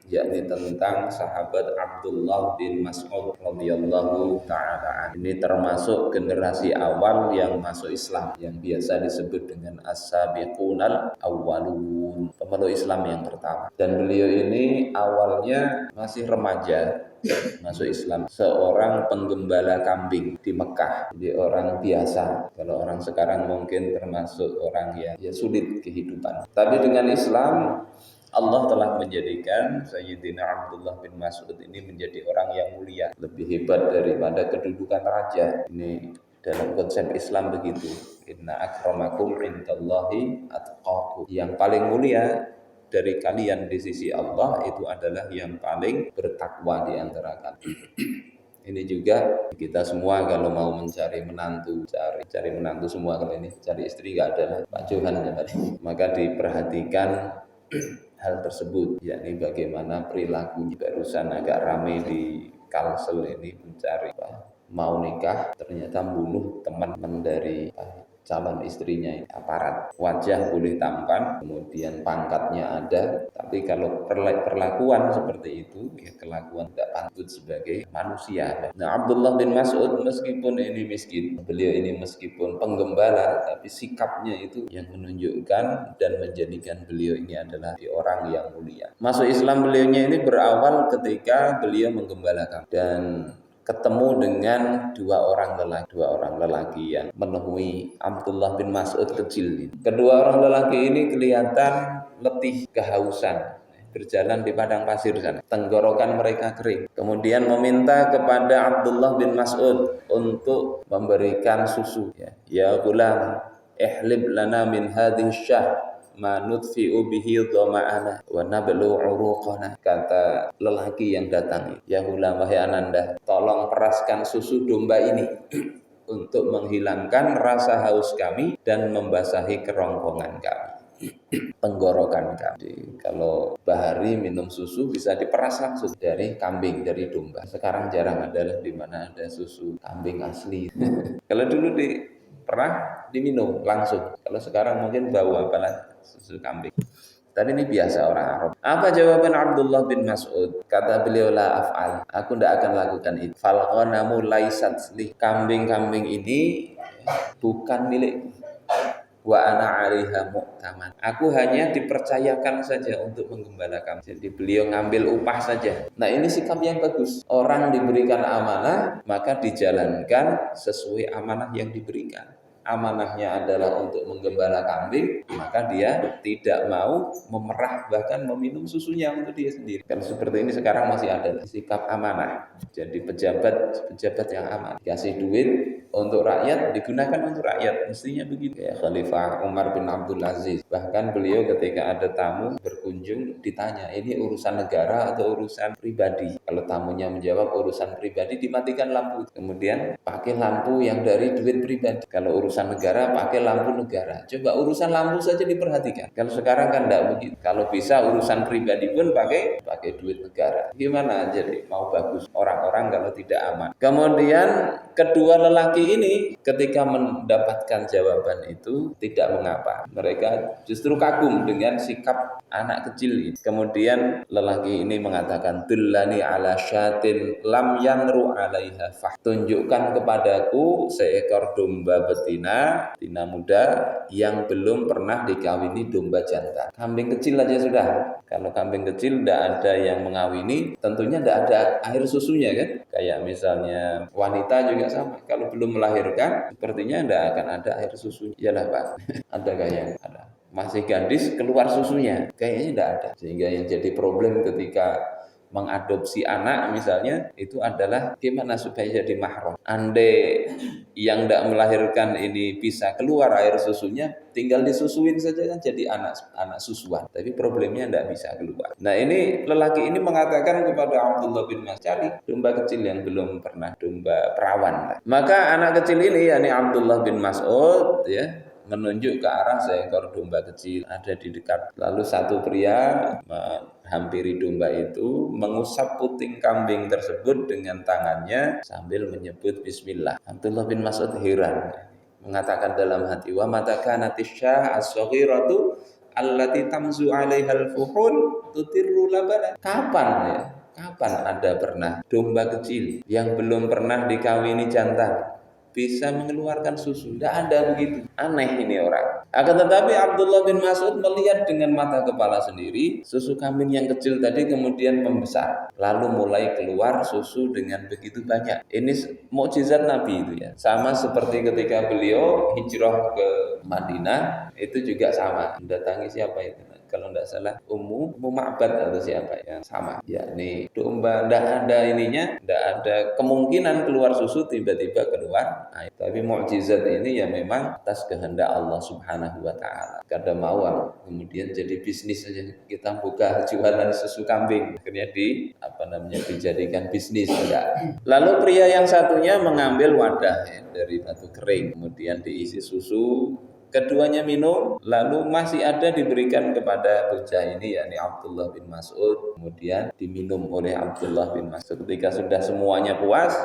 yakni tentang sahabat Abdullah bin Mas'ud radhiyallahu taala. Ini termasuk generasi awal yang masuk Islam yang biasa disebut dengan as-sabiqunal awwalun, pemeluk Islam yang pertama. Dan beliau ini awalnya masih remaja masuk Islam, seorang penggembala kambing di Mekah. Jadi orang biasa. Kalau orang sekarang mungkin termasuk orang yang sulit kehidupan. Tapi dengan Islam Allah telah menjadikan Sayyidina Abdullah bin Mas'ud ini menjadi orang yang mulia, lebih hebat daripada kedudukan raja. Ini dalam konsep Islam begitu. Inna akramakum indallahi atqakum. Yang paling mulia dari kalian di sisi Allah itu adalah yang paling bertakwa di antara kalian. Ini juga kita semua kalau mau mencari menantu, cari menantu semua, kalau ini cari istri nggak ada Pak Johan ya, maka diperhatikan hal tersebut, yakni bagaimana perilakunya. Barusan agak ramai di Kalsel ini mencari mau nikah, ternyata membunuh teman dari calon istrinya ini, aparat. Wajah boleh tampan, kemudian pangkatnya ada, tapi kalau perlakuan seperti itu, ya kelakuan tidak patut sebagai manusia. Nah, Abdullah bin Mas'ud meskipun ini miskin, beliau ini meskipun penggembala, tapi sikapnya itu yang menunjukkan dan menjadikan beliau ini adalah orang yang mulia. Masuk Islam beliaunya ini berawal ketika beliau menggembalakan dan ketemu dengan dua orang lelaki yang menemui Abdullah bin Mas'ud kecil ini. Kedua orang lelaki ini kelihatan letih, kehausan, berjalan di padang pasir sana. Tenggorokan mereka kering. Kemudian meminta kepada Abdullah bin Mas'ud untuk memberikan susu. Ya gulam, ihlib lana min hadhihi syah ma nudfi'u bihi dhama'ana wa nablu uruqana. Kata lelaki yang datang, ya gulam, wahai ananda, tolong peraskan susu domba ini untuk menghilangkan rasa haus kami dan membasahi kerongkongan kami, tenggorokan kami. Jadi, kalau bahari minum susu bisa diperas langsung dari kambing, dari domba. Sekarang jarang ada di mana ada susu kambing asli. Kalau dulu pernah diminum langsung. Kalau sekarang mungkin bau apalah susu kambing. Tapi ini biasa orang Arab. Apa jawaban Abdullah bin Mas'ud? Kata beliau, la af'al, aku tidak akan lakukan itu. Fal ghanamu laisat li, kambing-kambing ini bukan milik wa ana 'alaiha mu'taman. Aku hanya dipercayakan saja untuk menggembalakan. Jadi beliau ngambil upah saja. Nah, ini sikap yang bagus. Orang diberikan amanah, maka dijalankan sesuai amanah yang diberikan. Amanahnya adalah untuk menggembala kambing, maka dia tidak mau memerah bahkan meminum susunya untuk dia sendiri. Kan seperti ini sekarang masih ada sikap amanah. Jadi pejabat yang amanah, kasih duit untuk rakyat, digunakan untuk rakyat, mestinya begitu. Ya, Khalifah Umar bin Abdul Aziz, bahkan beliau ketika ada tamu berkunjung ditanya, ini urusan negara atau urusan pribadi? Kalau tamunya menjawab urusan pribadi, dimatikan lampu. Kemudian pakai lampu yang dari duit pribadi. Kalau urusan negara, pakai lampu negara. Coba urusan lampu saja diperhatikan. Kalau sekarang kan tidak begitu. Kalau bisa urusan pribadi pun pakai duit negara. Gimana jadi mau bagus orang-orang kalau tidak aman? Kemudian kedua lelaki ini ketika mendapatkan jawaban itu tidak mengapa. Mereka justru kagum dengan sikap anak kecil ini. Kemudian lelaki ini mengatakan, dullani ala syatin lam yanru alaiha fah. Tunjukkan kepadaku seekor domba betina muda yang belum pernah dikawini domba jantan. Kambing kecil aja sudah. Kalau kambing kecil tidak ada yang mengawini, tentunya tidak ada air susunya kan. Kayak misalnya wanita juga sama. Kalau belum melahirkan, sepertinya tidak akan ada air susunya. Iyalah Pak, adakah yang ada? Masih gadis keluar susunya, kayaknya tidak ada. Sehingga yang jadi problem ketika mengadopsi anak misalnya itu adalah gimana supaya jadi mahram. Andai yang tidak melahirkan ini bisa keluar air susunya, tinggal disusuin saja kan jadi anak susuan. Tapi problemnya tidak bisa keluar. Nah, ini lelaki ini mengatakan kepada Abdullah bin Mas'ud, cari domba kecil yang belum pernah, domba perawan. Maka anak kecil ini, yakni Abdullah bin Mas'ud, ya, menunjuk ke arah seekor domba kecil ada di dekat. Lalu satu pria menghampiri domba itu, mengusap puting kambing tersebut dengan tangannya sambil menyebut bismillah. Abdullah bin Mas'ud heran, mengatakan dalam hati, wa mata kanatis syah as-saghiratu allati tamzu 'alaihal fuhul tutirru labana. Kapan ya? Kapan Anda pernah domba kecil yang belum pernah dikawini jantan bisa mengeluarkan susu? Tidak ada begitu. Aneh ini orang. Akan tetapi Abdullah bin Mas'ud melihat dengan mata kepala sendiri susu kambing yang kecil tadi kemudian membesar. Lalu mulai keluar susu dengan begitu banyak. Ini mukjizat Nabi itu ya. Sama seperti ketika beliau hijrah ke Madinah, itu juga sama. Mendatangi siapa itu? Kalau tidak salah Ummu Ma'bad atau siapa ya, sama yakni domba, tidak ada ininya, tidak ada kemungkinan keluar susu tiba-tiba keluar air. Tapi mukjizat ini ya memang atas kehendak Allah Subhanahu wa taala. Kadang mau kemudian jadi bisnis saja, kita buka jualan susu kambing, akhirnya dijadikan bisnis enggak. Lalu pria yang satunya mengambil wadah ya, dari batu kering, kemudian diisi susu. Keduanya minum, lalu masih ada diberikan kepada bocah ini yakni Abdullah bin Mas'ud, kemudian diminum oleh Abdullah bin Mas'ud. Ketika sudah semuanya puas,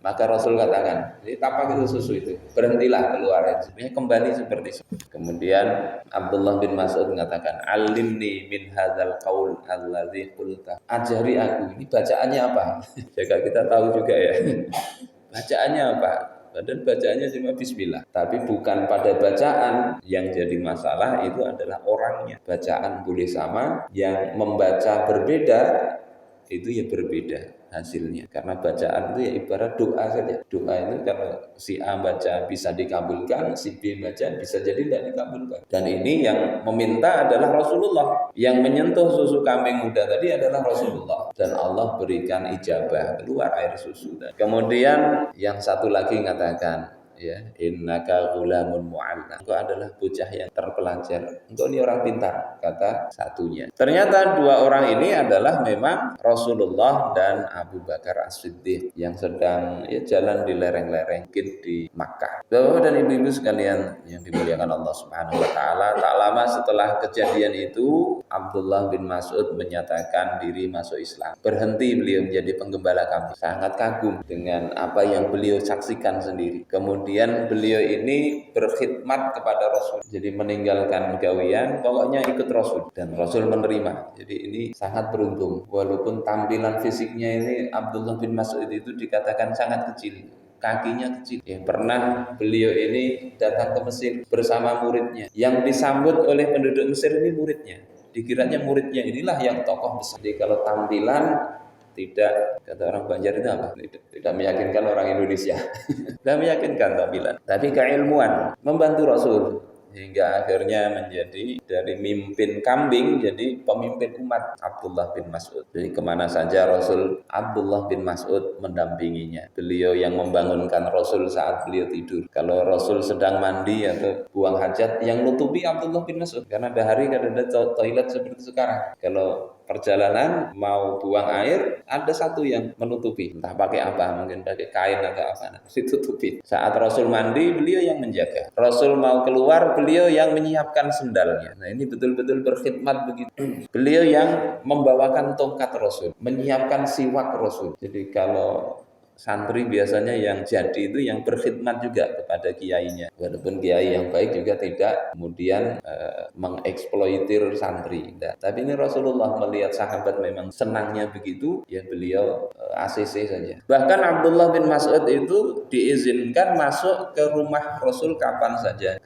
maka Rasul katakan, ini tapak itu susu itu, berhentilah keluar, sebenarnya kembali seperti itu. Kemudian Abdullah bin Mas'ud mengatakan, alimni min hadzal qaul alladzi qulta. Ajari aku, ini bacaannya apa? Jaga kita tahu juga ya. Bacaannya apa? Padahal bacaannya cuma bismillah. Tapi bukan pada bacaan yang jadi masalah, itu adalah orangnya. Bacaan boleh sama, yang membaca berbeda, itu ya berbeda hasilnya. Karena bacaan itu ya ibarat doa saja. Doa itu kalau si A baca bisa dikabulkan, si B baca bisa jadi tidak dikabulkan. Dan ini yang meminta adalah Rasulullah. Yang menyentuh susu kambing muda tadi adalah Rasulullah. Dan Allah berikan ijabah, keluar air susu. Kemudian yang satu lagi mengatakan, ya, innaka ghulamun mu'allam. Engkau adalah bocah yang terpelajar. Engkau ini orang pintar, kata satunya. Ternyata dua orang ini adalah memang Rasulullah dan Abu Bakar As-Siddiq yang sedang ya jalan di lereng-lereng mungkin di Makkah. Bapak dan ibu-ibu sekalian yang dimuliakan Allah Subhanahu wa taala, tak lama setelah kejadian itu Abdullah bin Mas'ud menyatakan diri masuk Islam. Berhenti beliau menjadi penggembala kambing. Sangat kagum dengan apa yang beliau saksikan sendiri. Kemudian beliau ini berkhidmat kepada Rasul. Jadi meninggalkan gawean, pokoknya ikut Rasul. Dan Rasul menerima. Jadi ini sangat beruntung. Walaupun tampilan fisiknya ini Abdullah bin Mas'ud itu dikatakan sangat kecil. Kakinya kecil. Yang pernah beliau ini datang ke Mesir bersama muridnya. Yang disambut oleh penduduk Mesir ini muridnya. Dikiranya muridnya inilah yang tokoh besar. Jadi kalau tampilan tidak, kata orang Banjar itu apa? Tidak meyakinkan orang Indonesia. Tidak meyakinkan tampilan. Tapi keilmuan membantu Rasul. Hingga akhirnya menjadi dari mimpin kambing jadi pemimpin umat Abdullah bin Mas'ud. Jadi kemana saja Rasul, Abdullah bin Mas'ud mendampinginya. Beliau yang membangunkan Rasul saat beliau tidur. Kalau Rasul sedang mandi atau buang hajat, yang nutupi Abdullah bin Mas'ud. Karena ada hari kan ada toilet seperti sekarang. Kalau perjalanan mau buang air, ada satu yang menutupi, entah pakai apa, mungkin pakai kain atau apa, ditutupi. Saat Rasul mandi, beliau yang menjaga. Rasul mau keluar, beliau yang menyiapkan sendalnya. Nah ini betul-betul berkhidmat begitu. Beliau yang membawakan tongkat Rasul, menyiapkan siwak Rasul. Jadi kalau santri biasanya yang jadi itu yang berkhidmat juga kepada kiainya. Walaupun kiai yang baik juga tidak kemudian mengeksploitir santri. Nah, tapi ini Rasulullah melihat sahabat memang senangnya begitu, ya beliau ACC saja. Bahkan Abdullah bin Mas'ud itu diizinkan masuk ke rumah Rasul kapan saja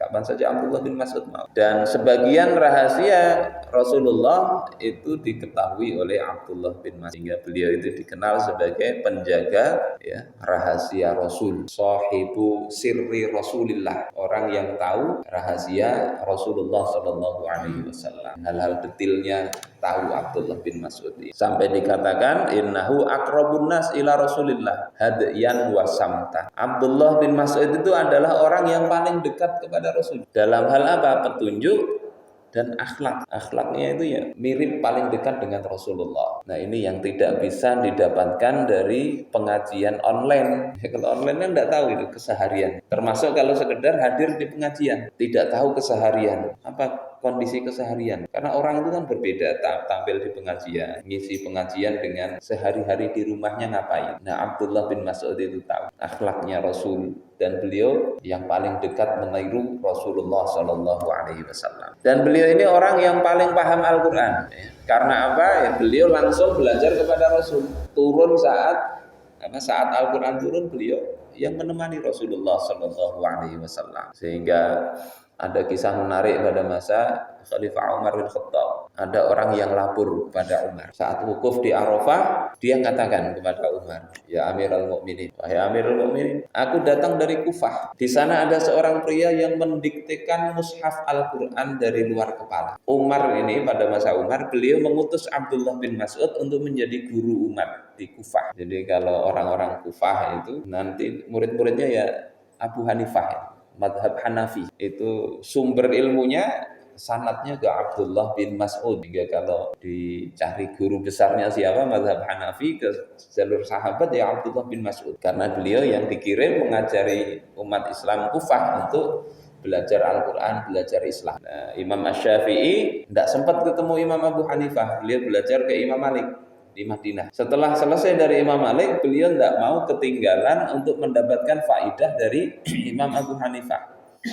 Abdullah bin Mas'ud mau. Dan sebagian rahasia Rasulullah itu diketahui oleh Abdullah bin Mas'ud, sehingga beliau itu dikenal sebagai penjaga ya rahasia Rasul, sahibu sirri Rasulillah, orang yang tahu rahasia Rasulullah sallallahu alaihi wasallam. Hal-hal detailnya tahu Abdullah bin Mas'ud. Sampai dikatakan innahu aqrabun nas ila Rasulillah hadyan wa samta. Abdullah bin Mas'ud itu adalah orang yang paling dekat kepada Rasul. Dalam hal apa? Petunjuk dan akhlak. Akhlaknya itu ya mirip paling dekat dengan Rasulullah. Nah ini yang tidak bisa didapatkan dari pengajian online. Kalau online kan tidak tahu itu keseharian. Termasuk kalau sekedar hadir di pengajian, tidak tahu keseharian. Apa kondisi keseharian. Karena orang itu kan berbeda, tampil di pengajian, ngisi pengajian dengan sehari-hari di rumahnya ngapain. Nah, Abdullah bin Mas'ud itu tahu akhlaknya Rasul, dan beliau yang paling dekat meniru Rasulullah Shallallahu Alaihi Wasallam. Dan beliau ini orang yang paling paham Al-Quran. Karena apa? Ya, beliau langsung belajar kepada Rasul. Turun saat Al-Quran turun, beliau yang menemani Rasulullah Shallallahu Alaihi Wasallam. Sehingga ada kisah menarik pada masa Khalifah Umar bin Khattab. Ada orang yang lapor kepada Umar. Saat wukuf di Arafah, dia katakan kepada Umar, "Ya Amirul Mukminin, wahai Amirul Mukminin, aku datang dari Kufah. Di sana ada seorang pria yang mendiktekan mushaf Al-Quran dari luar kepala." Umar ini pada masa Umar, beliau mengutus Abdullah bin Mas'ud untuk menjadi guru umat di Kufah. Jadi kalau orang-orang Kufah itu nanti murid-muridnya ya Abu Hanifah, madhab Hanafi, itu sumber ilmunya sanadnya ke Abdullah bin Mas'ud. Hingga kalau dicari guru besarnya siapa madhab Hanafi ke jalur sahabat ya Abdullah bin Mas'ud, karena beliau yang dikirim mengajari umat Islam Kufah untuk belajar Al-Quran, belajar Islam. Nah, Imam Asy-Syafi'i tidak sempat ketemu Imam Abu Hanifah, beliau belajar ke Imam Malik di Madinah. Setelah selesai dari Imam Malik, beliau tidak mau ketinggalan untuk mendapatkan faidah dari Imam Abu Hanifah,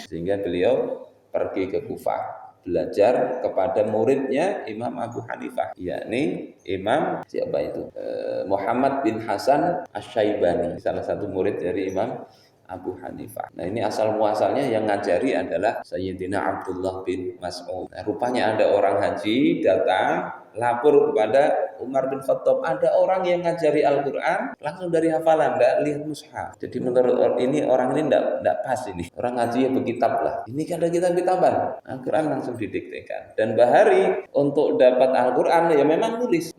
sehingga beliau pergi ke Kufah belajar kepada muridnya Imam Abu Hanifah, yakni Imam siapa itu? Muhammad bin Hasan Asy-Syaibani, salah satu murid dari Imam Abu Hanifah. Nah, ini asal muasalnya yang ngajari adalah Sayyidina Abdullah bin Mas'ud. Nah, rupanya ada orang haji datang lapor kepada Umar bin Khattab, ada orang yang ngajari Al-Quran langsung dari hafalan, tidak lihat mushaf. Jadi menurut ini orang ini tidak pas ini. Orang ngaji ya berkitab lah. Ini kan ada kitab-kitaban. Al-Quran langsung didiktekan. Dan Bahari untuk dapat Al-Quran ya memang nulis.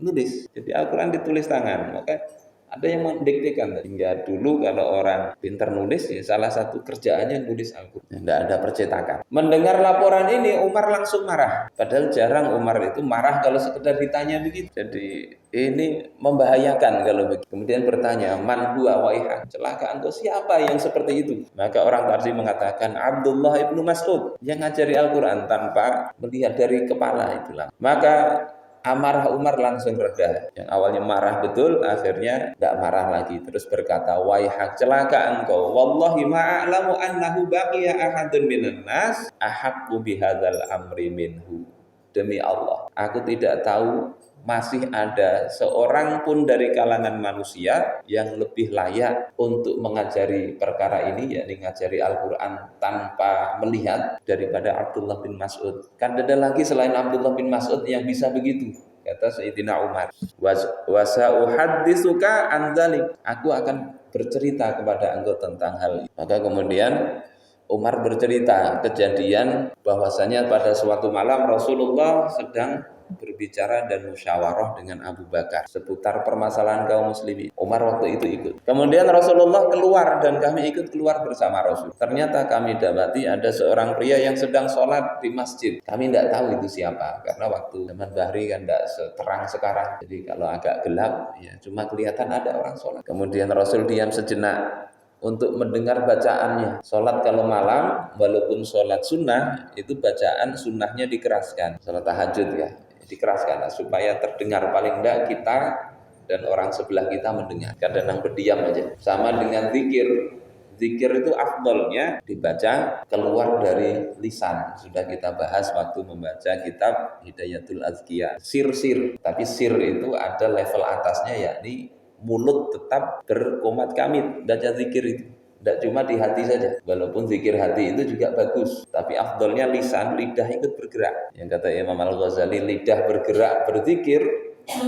Jadi Al-Quran ditulis tangan. Maka ada yang mendiktekan. Hingga dulu kalau orang pintar nulis ya salah satu kerjaannya nulis Al-Quran. Tidak ada percetakan. Mendengar laporan ini Umar langsung marah. Padahal jarang Umar itu marah kalau sekedar ditanya begitu. Jadi ini membahayakan kalau begitu. Kemudian bertanya, "Man huwa waihan?" Celaka engkau, siapa yang seperti itu? Maka orang tadi mengatakan, "Abdullah ibnu Mas'ud yang ngajari Al-Quran tanpa melihat dari kepala itulah." Maka amarah Umar langsung reda. Yang awalnya marah betul, akhirnya tidak marah lagi. Terus berkata, "Waihak, celaka engkau. Wallahi ma'alamu annahu baqiya ahadun minan nas ahaqqu bihadzal amri minhu." Demi Allah, aku tidak tahu masih ada seorang pun dari kalangan manusia yang lebih layak untuk mengajari perkara ini, yakni mengajari Al-Quran tanpa melihat daripada Abdullah bin Mas'ud. Kan ada lagi selain Abdullah bin Mas'ud yang bisa begitu, kata Sayyidina Umar. Wa sa'uhadditsuka an dzalik. Aku akan bercerita kepada engkau tentang hal ini. Maka kemudian Umar bercerita kejadian bahwasanya pada suatu malam Rasulullah sedang berbicara dan musyawarah dengan Abu Bakar seputar permasalahan kaum muslimin. Umar waktu itu ikut. Kemudian Rasulullah keluar dan kami ikut keluar bersama Rasul. Ternyata kami dapati ada seorang pria yang sedang sholat di masjid. Kami tidak tahu itu siapa karena waktu zaman Bahri kan tidak seterang sekarang. Jadi kalau agak gelap ya cuma kelihatan ada orang sholat. Kemudian Rasul diam sejenak untuk mendengar bacaannya. Sholat kalau malam walaupun sholat sunnah itu bacaan sunnahnya dikeraskan. Sholat tahajud ya dikeraskan supaya terdengar, paling enggak kita dan orang sebelah kita mendengar. Kadang berdiam aja. Sama dengan zikir. Zikir itu afdolnya dibaca keluar dari lisan. Sudah kita bahas waktu membaca kitab Hidayatul Azkiyah. Sir. Tapi sir itu ada level atasnya, yakni mulut tetap berkomat kamit baca zikir itu. Tidak cuma di hati saja, walaupun zikir hati itu juga bagus, tapi afdolnya lisan, lidah ikut bergerak. Yang kata Imam Al-Ghazali, lidah bergerak berzikir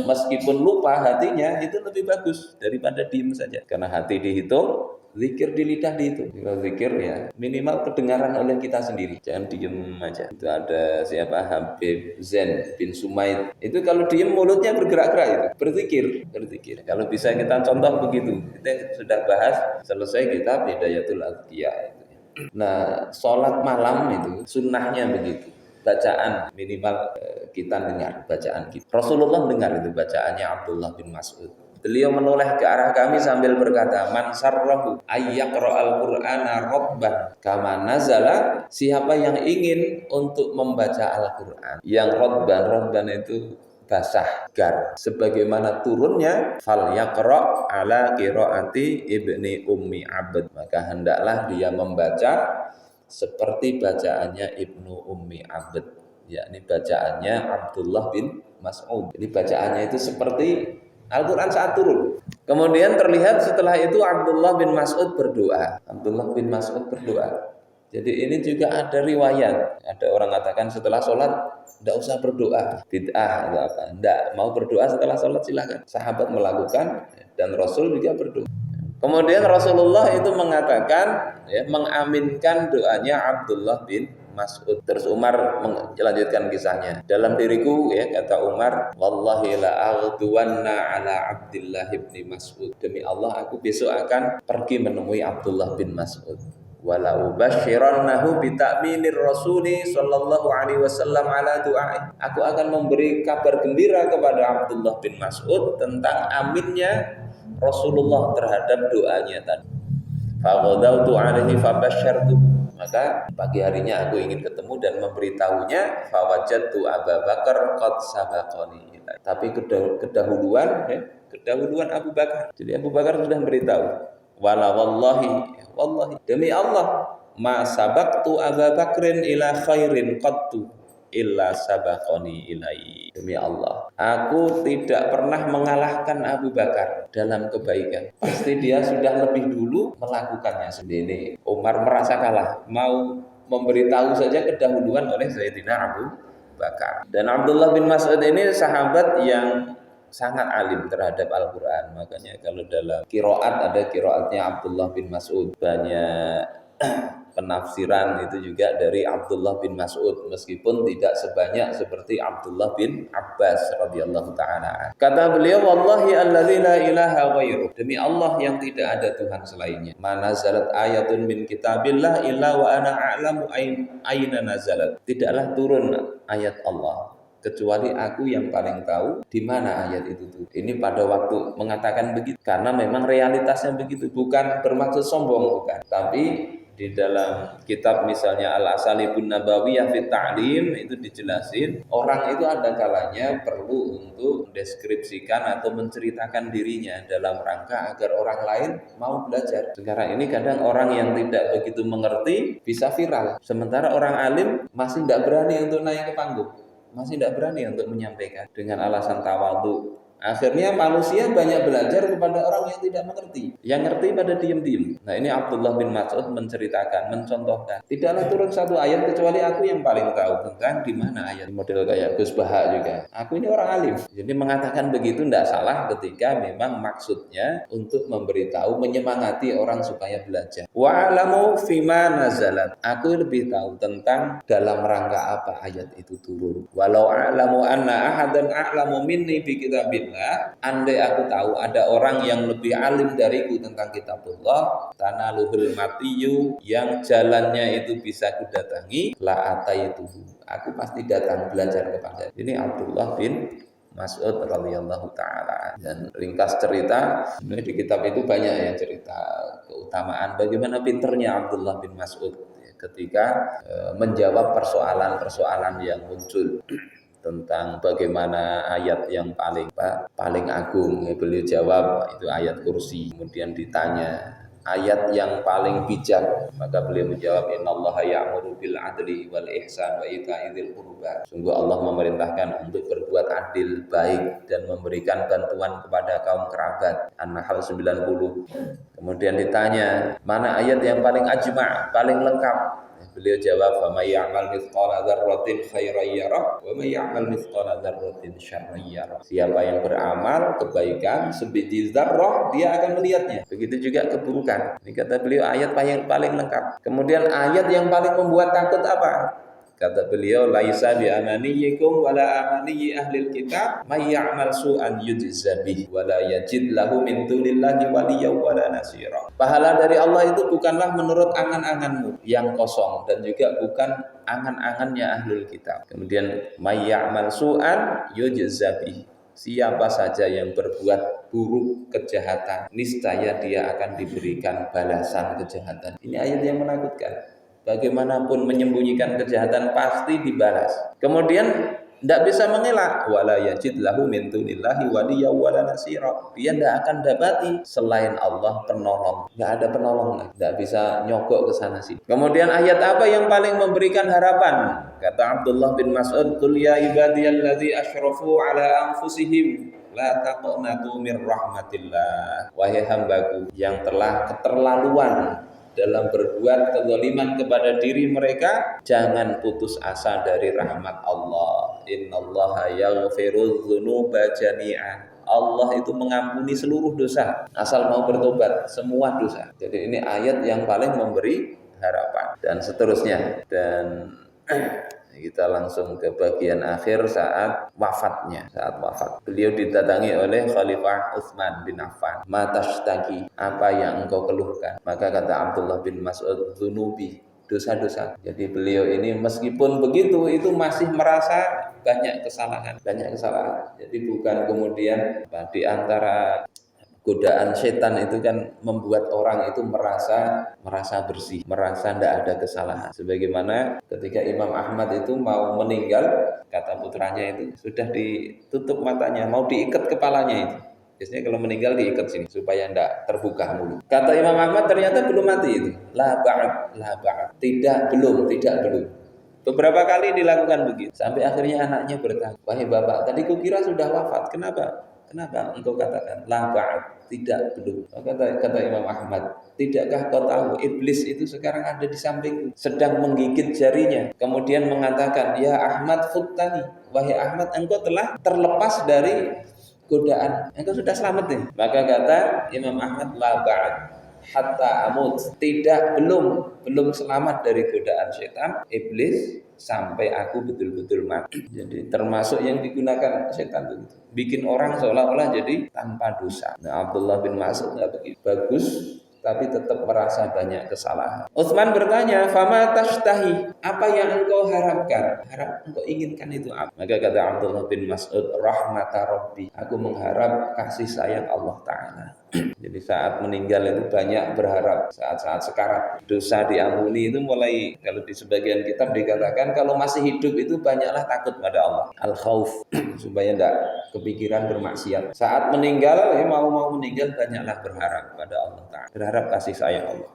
meskipun lupa hatinya itu lebih bagus daripada diem saja. Karena hati dihitung, zikir di lidah dihitung. Kalau zikir ya minimal kedengaran oleh kita sendiri, jangan diem aja. Itu ada siapa, Habib Zain bin Sumaid. Itu kalau diem mulutnya bergerak-gerak itu, berzikir. Kalau bisa kita contoh begitu. Kita sudah bahas selesai kitab Hidayatul Azkiyah. Nah, sholat malam itu sunnahnya begitu. Bacaan minimal kita dengar bacaan kita. Rasulullah dengar itu bacaannya Abdullah bin Mas'ud. Beliau menoleh ke arah kami sambil berkata, "Man sarrahu ayyaqra'al Qur'ana rabban kama nazala." Siapa yang ingin untuk membaca Al-Qur'an yang rabban itu basah, gar, sebagaimana turunnya, fal yaqra' ala qiraati Ibni Ummi Abd, maka hendaklah dia membaca seperti bacaannya Ibnu Ummi Abd, yakni bacaannya Abdullah bin Mas'ud. Jadi bacaannya itu seperti Al-Quran saat turun. Kemudian terlihat setelah itu Abdullah bin Mas'ud berdoa. Abdullah bin Mas'ud berdoa. Jadi ini juga ada riwayat. Ada orang katakan setelah sholat tidak usah berdoa, bid'ah atau apa. Tidak, mau berdoa setelah sholat silakan. Sahabat melakukan dan Rasul juga berdoa. Kemudian Rasulullah itu mengatakan, mengaminkan doanya Abdullah bin Mas'ud. Terus Umar melanjutkan kisahnya. Dalam diriku, kata Umar, wallahi la aghduwanna ala Abdullah bin Mas'ud. Demi Allah, aku besok akan pergi menemui Abdullah bin Mas'ud. Wala ubasyirannahu bi ta'minir rasuli sallallahu alaihi wasallam ala du'ai. Aku akan memberi kabar gembira kepada Abdullah bin Mas'ud tentang aminnya Rasulullah terhadap doanya tadi. Faghadawtu alaihi fabasyartu. Maka pagi harinya aku ingin ketemu dan memberitahunya, fawajadtu Abu Bakar qad sabaqani. Tapi kedahuluan Abu Bakar. Jadi Abu Bakar sudah memberitahu. Wala wallahi demi Allah, ma sabaqtu Abu Bakrin ila khairin qattu illa sabaqani ilai. Demi Allah, aku tidak pernah mengalahkan Abu Bakar dalam kebaikan. Pasti dia sudah lebih dulu melakukannya sendiri. Umar merasa kalah, mau memberitahu saja kedahuluan oleh Sayyidina Abu Bakar. Dan Abdullah bin Mas'ud ini sahabat yang sangat alim terhadap Al-Quran. Makanya kalau dalam qiraat ada qiraatnya Abdullah bin Mas'ud. Banyak penafsiran itu juga dari Abdullah bin Mas'ud, meskipun tidak sebanyak seperti Abdullah bin Abbas radhiyallahu taala. Kata beliau, wallahi allazi la ilaha ghairuh, demi Allah yang tidak ada Tuhan selainnya. Mana nazalat ayatun min kitabillah illa wa ana a'lamu aina nazalat. Tidaklah turun ayat Allah kecuali aku yang paling tahu di mana ayat itu tuh. Ini pada waktu mengatakan begitu karena memang realitasnya begitu, bukan bermaksud sombong, bukan. Tapi di dalam kitab misalnya Al-Asalibun Nabawiyah fi Ta'lim itu dijelasin orang itu ada kalanya perlu untuk mendeskripsikan atau menceritakan dirinya dalam rangka agar orang lain mau belajar. Sekarang ini kadang orang yang tidak begitu mengerti bisa viral, sementara orang alim masih tidak berani untuk naik ke panggung, masih tidak berani untuk menyampaikan dengan alasan tawadhu. Akhirnya manusia banyak belajar kepada orang yang tidak mengerti, yang ngerti pada diam-diam. Nah ini Abdullah bin Mas'ud menceritakan, mencontohkan, tidaklah turun satu ayat kecuali aku yang paling tahu tentang di mana ayat. Model kayak Gus Baha juga, aku ini orang alim. Jadi mengatakan begitu tidak salah ketika memang maksudnya untuk memberitahu, menyemangati orang supaya belajar. Wa alamu fima nazalat, aku lebih tahu tentang dalam rangka apa ayat itu turun. Walau a'lamu anna ahadan a'lamu minni bi kitabillah, andai aku tahu ada orang yang lebih alim dariku tentang kitabullah, tanaluhul matiyu, yang jalannya itu bisa kudatangi, la ataituhu, aku pasti datang belajar kepada. Ini Abdullah bin Mas'ud radhiyallahu taala. Dan ringkas cerita, di kitab itu banyak ya cerita keutamaan bagaimana pinternya Abdullah bin Mas'ud ketika menjawab persoalan-persoalan yang muncul tentang bagaimana ayat yang paling agung. Beliau jawab itu ayat kursi. Kemudian ditanya ayat yang paling bijak, maka beliau menjawab, innallaha ya'muru bil adli wal ihsan wa ita'i dzil qurba. Sungguh Allah memerintahkan untuk berbuat adil, baik, dan memberikan bantuan kepada kaum kerabat. An-Nahl 90. Kemudian ditanya mana ayat yang paling ajma', paling lengkap. Beliau jawab, "Fa may ya'mal mithqala dzarratin khairan yarah wa may ya'mal mithqala dzarratin syarran yarah." Siapa yang beramal kebaikan sebiji zarrah, dia akan melihatnya. Begitu juga keburukan. Ini kata beliau ayat paling lengkap. Kemudian ayat yang paling membuat takut apa? Kata beliau, laisa bi amaniyikum wala amaniyi ahlil kitab, may ya'mal su'an yujza bih wala yajid lahu min dunillahi waliyyan wala nasira. Pahala dari Allah itu bukanlah menurut angan-anganmu yang kosong, dan juga bukan angan-angannya ahlul kitab. Kemudian may ya'mal su'an yujza bih, Siapa saja yang berbuat buruk kejahatan, niscaya dia akan diberikan balasan kejahatan. Ini ayat yang menakutkan. Bagaimanapun menyembunyikan kejahatan pasti dibalas. Kemudian tidak bisa mengelak, wala yajid lahu min dunillahi waliyya wala nasira. Dia tidak akan dapati selain Allah penolong. Tidak ada penolong lagi. Tidak bisa nyogok ke sana sini. Kemudian ayat apa yang paling memberikan harapan? Kata Abdullah bin Mas'ud, "Qul ya ibadiyalladzi asyrafu ala anfusihim la taqnatu mir rahmatillah." Wahai hambaku yang telah keterlaluan dalam berbuat kezaliman kepada diri mereka, jangan putus asa dari rahmat Allah. Innallaha yaghfirudz dzunuba jami'an. Allah itu mengampuni seluruh dosa asal mau bertobat, semua dosa. Jadi ini ayat yang paling memberi harapan dan seterusnya. Dan kita langsung ke bagian akhir saat wafatnya. Saat wafat, beliau didatangi oleh Khalifah Utsman bin Affan. Matashtaki, apa yang engkau keluhkan? Maka kata Abdullah bin Mas'ud, dzunubi, dosa-dosa. Jadi beliau ini meskipun begitu itu masih merasa banyak kesalahan. Jadi bukan kemudian di antara godaan setan itu kan membuat orang itu merasa bersih, merasa tidak ada kesalahan. Sebagaimana ketika Imam Ahmad itu mau meninggal, kata putranya itu sudah ditutup matanya, mau diikat kepalanya itu. Biasanya kalau meninggal diikat sini supaya tidak terbuka mulut. Kata Imam Ahmad ternyata belum mati itu. La ba'd. Tidak belum. Beberapa kali dilakukan begitu. Sampai akhirnya anaknya bertanya, "Wahai bapak, tadi kukira sudah wafat. Kenapa engkau katakan la ba'd?" Tidak belum. Kata Imam Ahmad, tidakkah kau tahu iblis itu sekarang ada di sampingku, sedang menggigit jarinya. Kemudian mengatakan, ya Ahmad futtani, wahai Ahmad engkau telah terlepas dari godaan, engkau sudah selamat nih. Maka kata Imam Ahmad, la ba'd hatta amut, tidak belum selamat dari godaan setan iblis sampai aku betul-betul mati. Jadi termasuk yang digunakan setan itu bikin orang seolah-olah jadi tanpa dosa. Nah, Abdullah bin Mas'ud enggak begitu. Bagus tapi tetap merasa banyak kesalahan. Utsman bertanya, "Fama tashtahi?" Apa yang engkau harapkan? Engkau inginkan itu apa? Maka kata Abdullah bin Mas'ud, "Rahmata Rabbi." Aku mengharap kasih sayang Allah Ta'ala. Jadi saat meninggal itu banyak berharap. Saat-saat sekarat dosa diampuni itu mulai, kalau di sebagian kitab dikatakan kalau masih hidup itu banyaklah takut pada Allah, al-khauf, supaya tidak kepikiran bermaksiat. Saat meninggal, mau meninggal banyaklah berharap pada Allah Ta'ala, berharap kasih sayang Allah.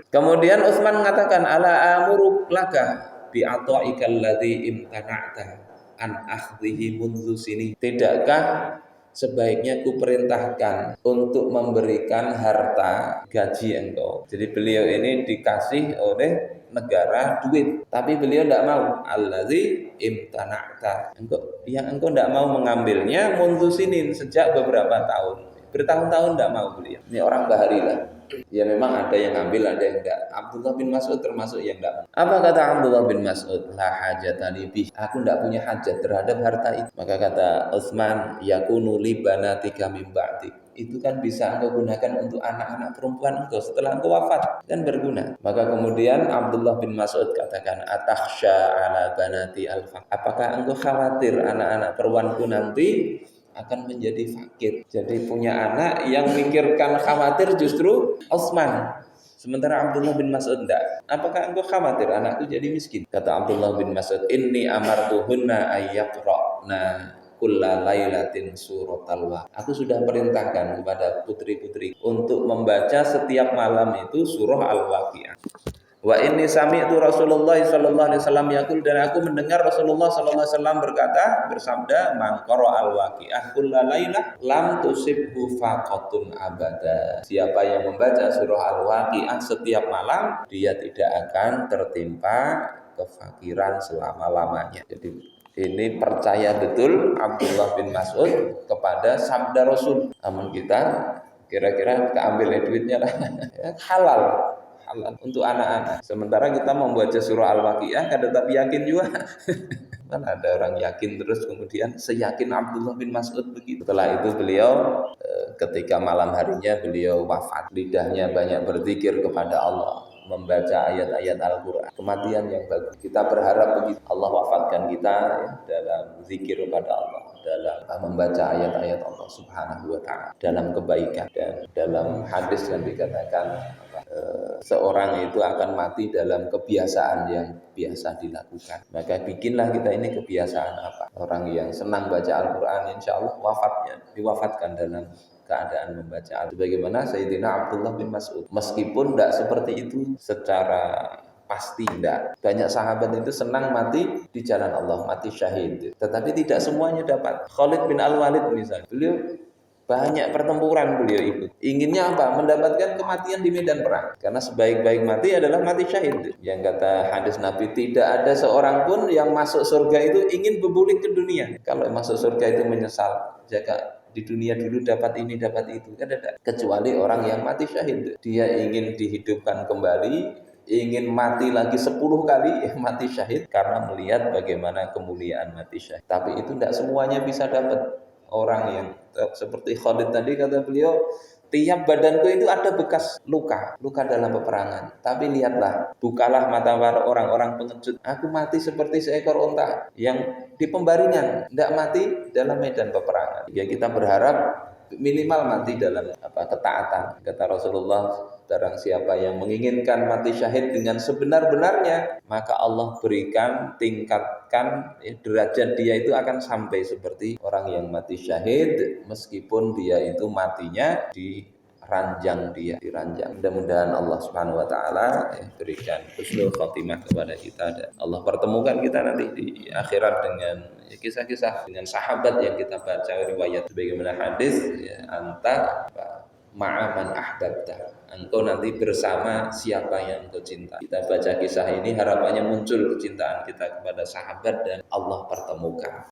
Kemudian Utsman mengatakan, ala amuruk laka bi'ata'ikal ladzi imtana'ta an akhdhihi mundzu sini. Tidakkah sebaiknya kuperintahkan untuk memberikan harta gaji engkau. Jadi beliau ini dikasih oleh negara duit, tapi beliau tidak mau. Allazi imtana'ta, engkau tidak mau mengambilnya mundu sinin, sejak beberapa tahun. Bertahun-tahun tidak mau beliau. Ini orang baharilah. Ya memang ada yang ngambil, ada yang enggak. Abdullah bin Mas'ud termasuk yang enggak. Apa kata Abdullah bin Mas'ud? La hajatani bih. Aku enggak punya hajat terhadap harta itu. Maka kata Utsman, yakunu li banatika min ba'dik. Itu kan bisa engkau gunakan untuk anak-anak perempuan engkau setelah engkau wafat, kan berguna. Maka kemudian Abdullah bin Mas'ud katakan, atakhsha ala banati al-faq. Apakah engkau khawatir anak-anak perempuanku nanti akan menjadi fakir? Jadi punya anak yang mikirkan khawatir justru Utsman. Sementara Abdullah bin Mas'ud enggak. Apakah engkau khawatir anakku jadi miskin? Kata Abdullah bin Mas'ud, inni amartuhunna ayyaqra'na kulla lailatin suratal waqiah. Aku sudah perintahkan kepada putri-putri untuk membaca setiap malam itu surah Al-Waqiah. Wa inni sami'tu Rasulullah sallallahu alaihi wasallam yaqul, dan aku mendengar Rasulullah sallallahu alaihi wasallam berkata, bersabda, man qara al-waqi'ah kullalailah lam tusibhu faqatun abada. Siapa yang membaca surah Al-Waqi'ah setiap malam, dia tidak akan tertimpa kefakiran selama-lamanya. Jadi ini percaya betul Abdullah bin Mas'ud kepada sabda Rasul. Namun kita kira-kira kita ambil duitnya lah. Halal untuk anak-anak. Sementara kita membaca surah Al-Waqiah kan tetapi yakin juga. Kan ada orang yakin terus kemudian seyakin Abdullah bin Mas'ud begitu. Setelah itu beliau ketika malam harinya beliau wafat, lidahnya banyak berzikir kepada Allah. membaca ayat-ayat Al-Quran, kematian yang bagus. Kita berharap begitu Allah wafatkan kita ya, dalam zikir kepada Allah, dalam membaca ayat-ayat Allah Subhanahu wa Ta'ala, dalam kebaikan. Dan dalam hadis yang dikatakan seorang itu akan mati dalam kebiasaan yang biasa dilakukan. Maka bikinlah kita ini kebiasaan apa? Orang yang senang baca Al-Quran, insya Allah diwafatkan dalam keadaan membaca Al-Quran. Sebagaimana Sayyidina Abdullah bin Mas'ud. Meskipun tidak seperti itu secara pasti tidak. Banyak sahabat itu senang mati di jalan Allah, mati syahid. Tetapi tidak semuanya dapat. Khalid bin Al-Walid misalnya, beliau banyak pertempuran beliau ikut. Inginnya apa? Mendapatkan kematian di medan perang. Karena sebaik-baik mati adalah mati syahid. Yang kata hadis Nabi, tidak ada seorang pun yang masuk surga itu ingin berbulik ke dunia. Kalau masuk surga itu menyesal, jaga di dunia dulu dapat ini dapat itu, kan ada. Kecuali orang yang mati syahid, dia ingin dihidupkan kembali, ingin mati lagi 10 kali mati syahid karena melihat bagaimana kemuliaan mati syahid. Tapi itu tidak semuanya bisa dapat. Orang yang seperti Khalid tadi, kata beliau, tiap badanku itu ada bekas luka dalam peperangan. Tapi lihatlah, bukalah mata orang-orang pengecut. Aku mati seperti seekor unta yang di pembaringan, tidak mati dalam medan peperangan. Ya kita berharap minimal mati dalam ketaatan. Kata Rasulullah, barang siapa yang menginginkan mati syahid dengan sebenar-benarnya, maka Allah berikan, tingkatkan derajat dia itu akan sampai seperti orang yang mati syahid, meskipun dia itu matinya di ranjang dia, diranjang. Mudah-mudahan Allah Subhanahu wa taala berikan husnul khotimah kepada kita, dan Allah pertemukan kita nanti di akhirat dengan kisah-kisah dengan sahabat yang kita baca riwayat sebagaimana hadis ya, anta ma'aman ahbabta, engkau nanti bersama siapa yang engkau cinta. Kita baca kisah ini harapannya muncul kecintaan kita kepada sahabat dan Allah pertemukan.